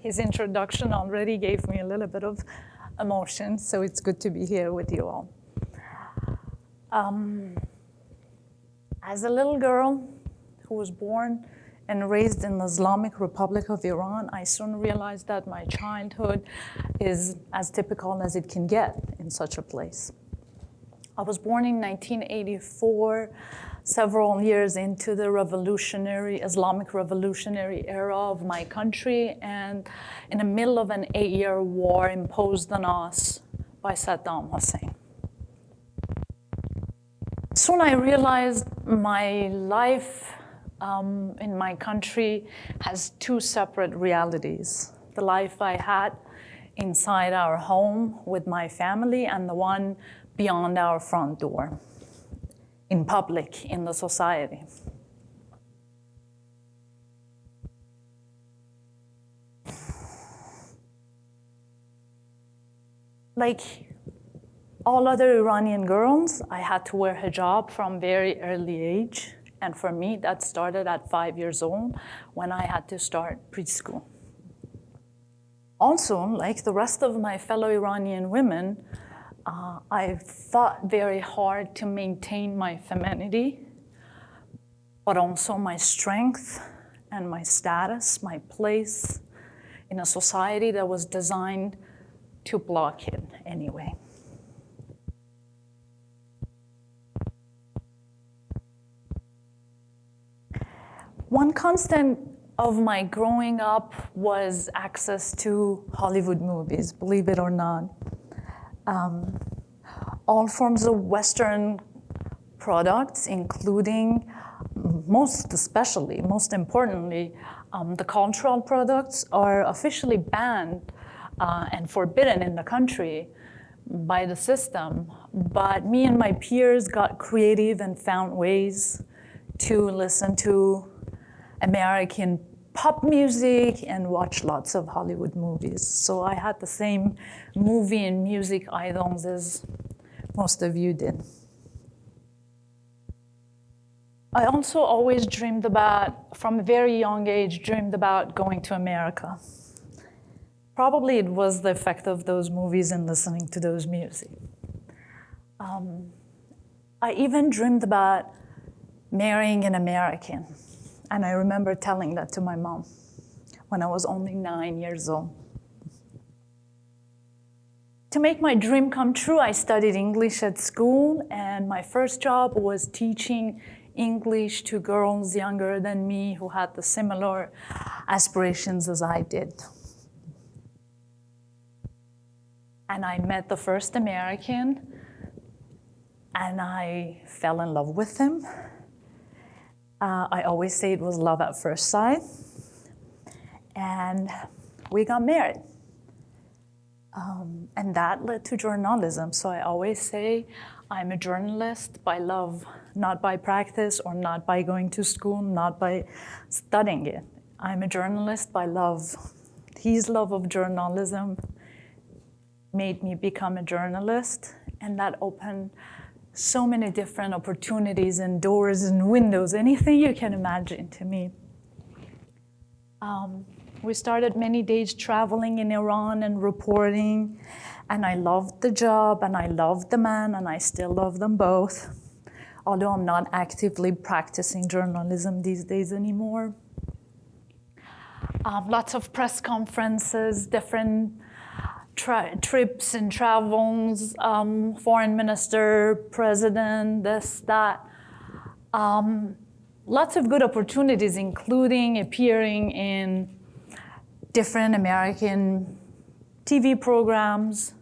his introduction already gave me a little bit of emotion, so it's good to be here with you all. As a little girl who was born and raised in the Islamic Republic of Iran, I soon realized that my childhood is as typical as it can get in such a place. I was born in 1984, several years into the Islamic revolutionary era of my country, and in the middle of an 8-year war imposed on us by Saddam Hussein. Soon I realized my life in my country has two separate realities. The life I had inside our home with my family and the one beyond our front door, in public, in the society. Like all other Iranian girls, I had to wear hijab from very early age. And for me, that started at 5 years old when I had to start preschool. Also, like the rest of my fellow Iranian women, I fought very hard to maintain my femininity, but also my strength and my status, my place in a society that was designed to block it anyway. One constant of my growing up was access to Hollywood movies, believe it or not. All forms of Western products, including most importantly, the cultural products are officially banned and forbidden in the country by the system. But me and my peers got creative and found ways to listen to American pop music and watch lots of Hollywood movies. So I had the same movie and music idols as most of you did. I also always dreamed about, from a very young age, dreamed about going to America. Probably it was the effect of those movies and listening to those music. I even dreamed about marrying an American. And I remember telling that to my mom when I was only 9 years old. To make my dream come true, I studied English at school, and my first job was teaching English to girls younger than me who had the similar aspirations as I did. And I met the first American, and I fell in love with him. I always say it was love at first sight. And we got married. And that led to journalism. So I always say I'm a journalist by love, not by practice or not by going to school, not by studying it. I'm a journalist by love. His love of journalism made me become a journalist, and that opened so many different opportunities and doors and windows, anything you can imagine to me. We started many days traveling in Iran and reporting, and I loved the job, and I loved the man, and I still love them both, although I'm not actively practicing journalism these days anymore. Lots of press conferences, different trips and travels, foreign minister, president, this, that. Lots of good opportunities, including appearing in different American TV programs.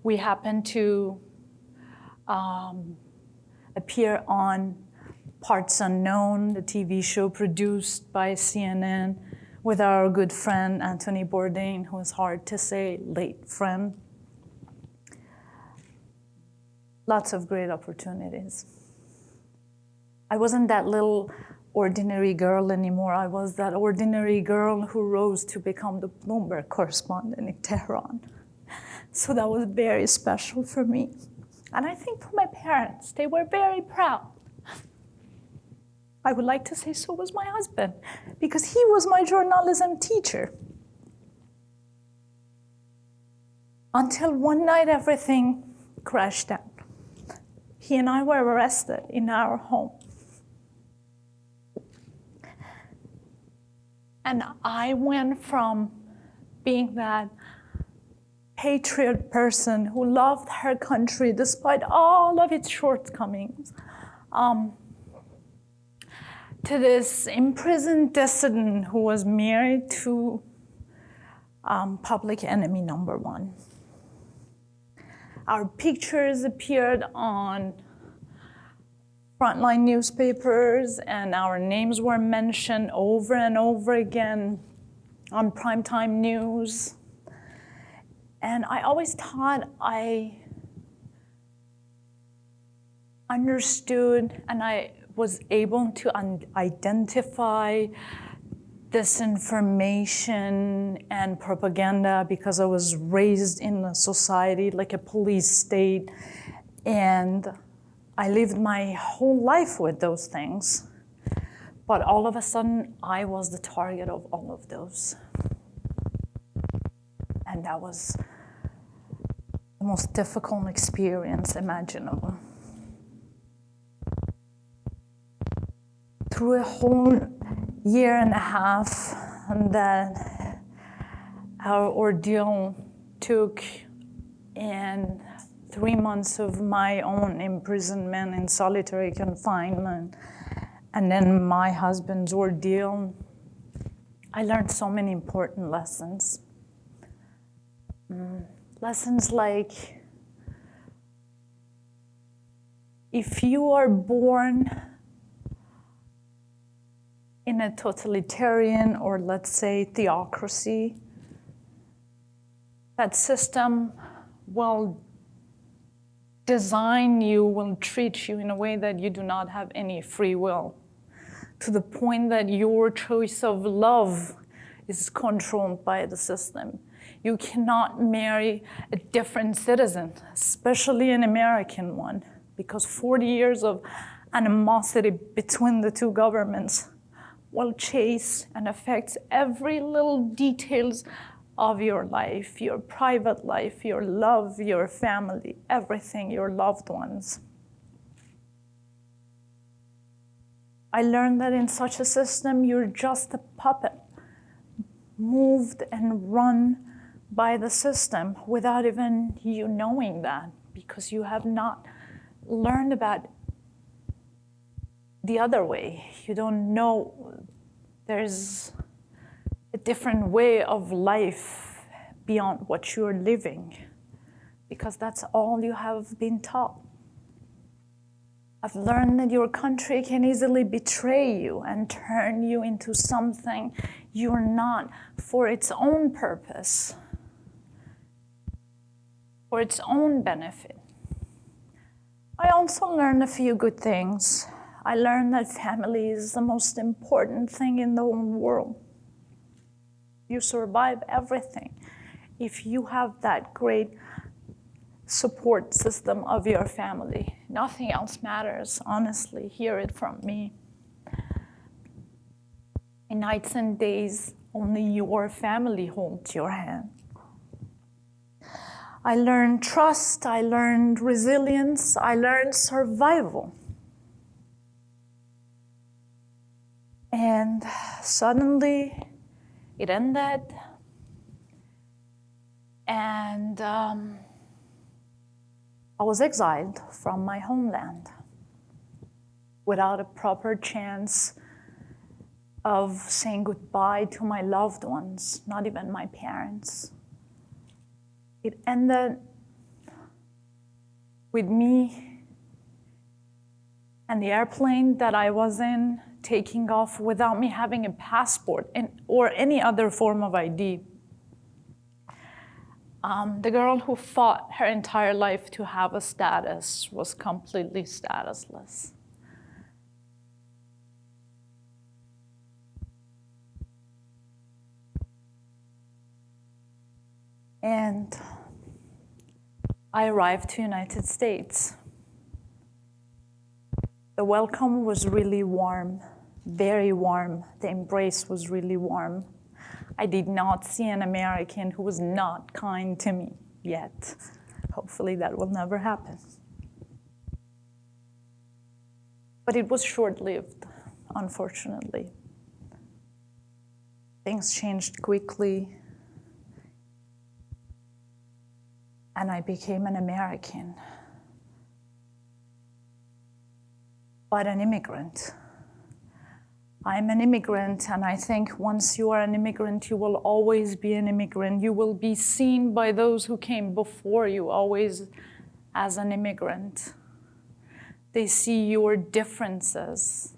We happened to appear on Parts Unknown, the TV show produced by CNN, with our good friend Anthony Bourdain, who is hard to say, late friend. Lots of great opportunities. I wasn't that little ordinary girl anymore. I was that ordinary girl who rose to become the Bloomberg correspondent in Tehran. So that was very special for me. And I think for my parents, they were very proud. I would like to say so was my husband, because he was my journalism teacher. Until one night, everything crashed down. He and I were arrested in our home. And I went from being that patriot person who loved her country despite all of its shortcomings, to this imprisoned dissident who was married to public enemy number one. Our pictures appeared on frontline newspapers, and our names were mentioned over and over again on primetime news. And I always thought I understood and I was able to identify disinformation and propaganda because I was raised in a society like a police state, and I lived my whole life with those things. But all of a sudden, I was the target of all of those. And that was the most difficult experience imaginable. Through a whole year and a half that our ordeal took, and 3 months of my own imprisonment in solitary confinement, and then my husband's ordeal, I learned so many important lessons. Lessons like, if you are born in a totalitarian, or let's say theocracy, that system will design you, will treat you in a way that you do not have any free will, to the point that your choice of love is controlled by the system. You cannot marry a different citizen, especially an American one, because 40 years of animosity between the two governments will chase and affect every little details of your life, your private life, your love, your family, everything, your loved ones. I learned that in such a system, you're just a puppet, moved and run by the system without even you knowing that, because you have not learned about the other way. You don't know there's a different way of life beyond what you're living, because that's all you have been taught. I've learned that your country can easily betray you and turn you into something you're not, for its own purpose, for its own benefit. I also learned a few good things. I learned that family is the most important thing in the whole world. You survive everything if you have that great support system of your family. Nothing else matters, honestly. Hear it from me. In nights and days, only your family holds your hand. I learned trust, I learned resilience, I learned survival. And suddenly, it ended, and I was exiled from my homeland without a proper chance of saying goodbye to my loved ones, not even my parents. It ended with me and the airplane that I was in taking off without me having a passport or any other form of ID. The girl who fought her entire life to have a status was completely statusless. And I arrived to the United States. The welcome was really warm, very warm. The embrace was really warm. I did not see an American who was not kind to me. yet. Hopefully that will never happen. But it was short-lived, unfortunately. Things changed quickly, and I became an American, but an immigrant. I'm an immigrant, and I think once you are an immigrant, you will always be an immigrant. You will be seen by those who came before you always as an immigrant. They see your differences.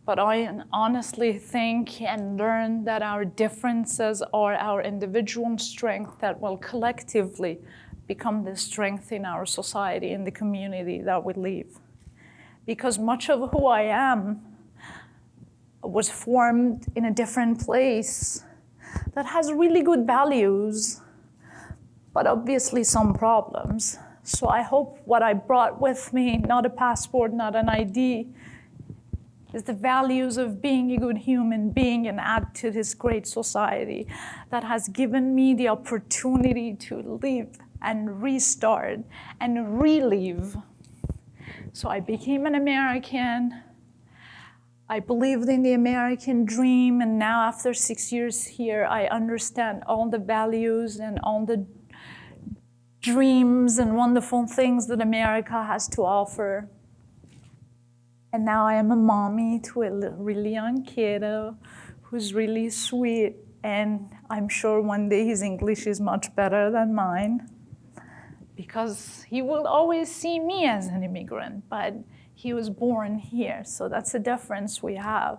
But I honestly think and learn that our differences are our individual strength that will collectively become the strength in our society, in the community that we live. Because much of who I am was formed in a different place that has really good values, but obviously some problems. So I hope what I brought with me, not a passport, not an ID, is the values of being a good human being and add to this great society that has given me the opportunity to live and restart and relive. So I became an American. I believed in the American dream, and now after 6 years here, I understand all the values and all the dreams and wonderful things that America has to offer. And now I am a mommy to a really young kiddo who's really sweet, and I'm sure one day his English is much better than mine, because he will always see me as an immigrant, but he was born here, so that's a difference we have.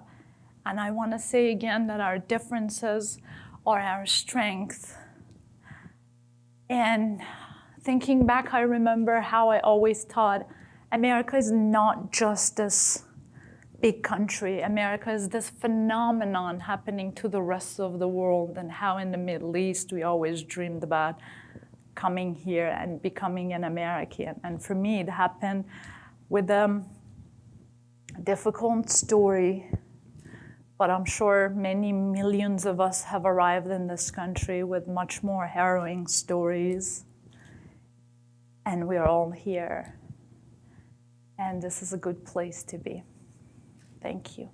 And I want to say again that our differences are our strength. And thinking back, I remember how I always thought America is not just this big country. America is this phenomenon happening to the rest of the world, and how in the Middle East we always dreamed about coming here and becoming an American. And for me, it happened with a difficult story, but I'm sure many millions of us have arrived in this country with much more harrowing stories. And we're all here. And this is a good place to be. Thank you.